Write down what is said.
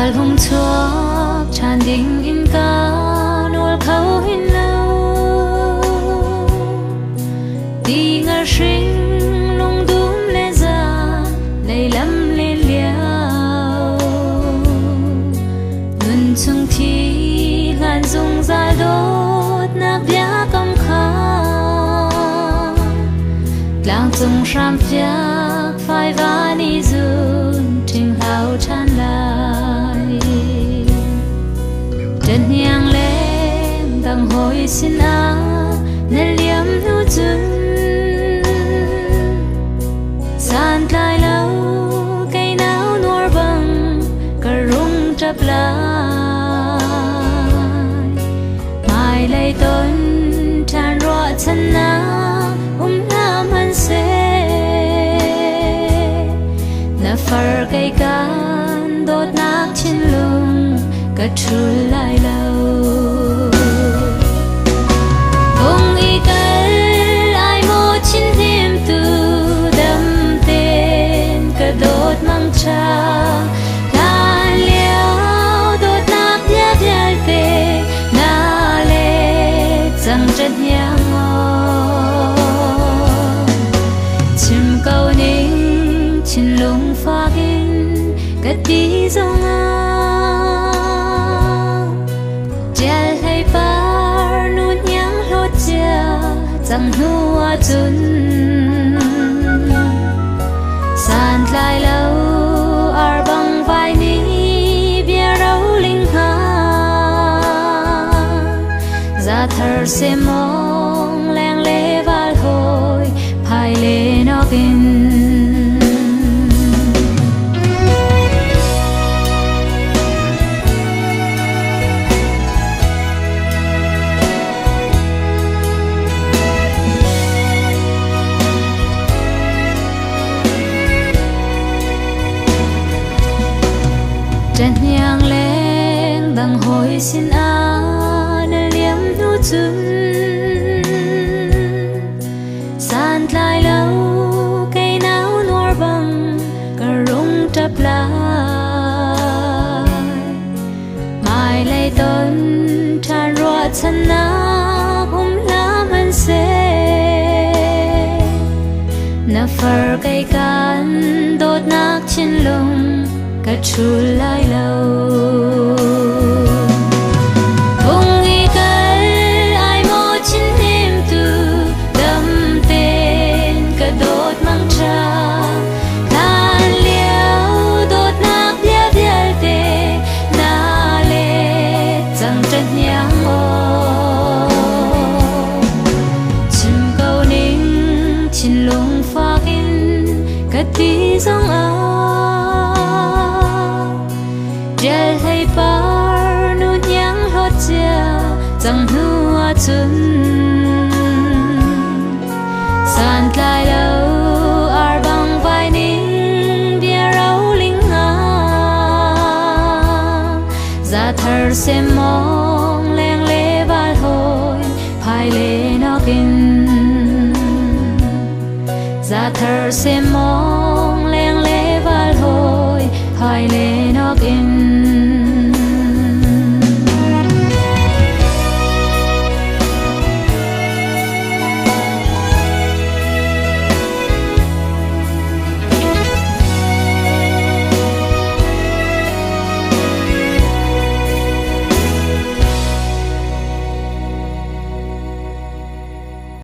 Zal hung chuak chan ding in ka nual khâu hin lâu đi ngờ sinh lung đum lê ra lây lâm lê liao ngân chung thi gan dung zal đốt nạp bia cầm kha lang chung ram piak phai vani zun ting hao chan lai trên nhang lên tầng hồi xin á nên liếm nu chun san lai lâu cây náo nuor bằng cà rung trap lai mai lay tôn tràn rọa chân na nam han se na far cây can đốt nát trên lưng cả trôi lại lâu bông y cay ai mô chín thêm từ đâm tên cả đốt mang cha can liao đốt nát nhé nhé tê na lệ chẳng rất nhang chim câu ninh chín lung pha in cất đi dòng Jel hay par nút nhang lót chia chẳng hua chun san lai lâu ar băng vai ni bia rau linh ha ra thở se mong leng le val hồi phai le nó kinh trên nhang lên đằng hồi xin á nơi liếm nu chun san lai lâu cây náo nuor bằng cà rung trap lai mai lay tôn tràn rọa chân na làm han se na far cây can đốt nát trên lưng cả trôi lại lâu bông y cay ai mô chín thêm từ đâm tên cả đốt mang cha than liao đốt nát bia bia tê na lệ chẳng trật nhang ô chim câu ninh chín lung pha in cả tí dòng Jel hay par nút nhang lót chia chẳng hua chun san lai lâu ar băng vai ninh bia rau linh ha ra thở se mong leng le val hồi phai le nó kinh ra thở se mong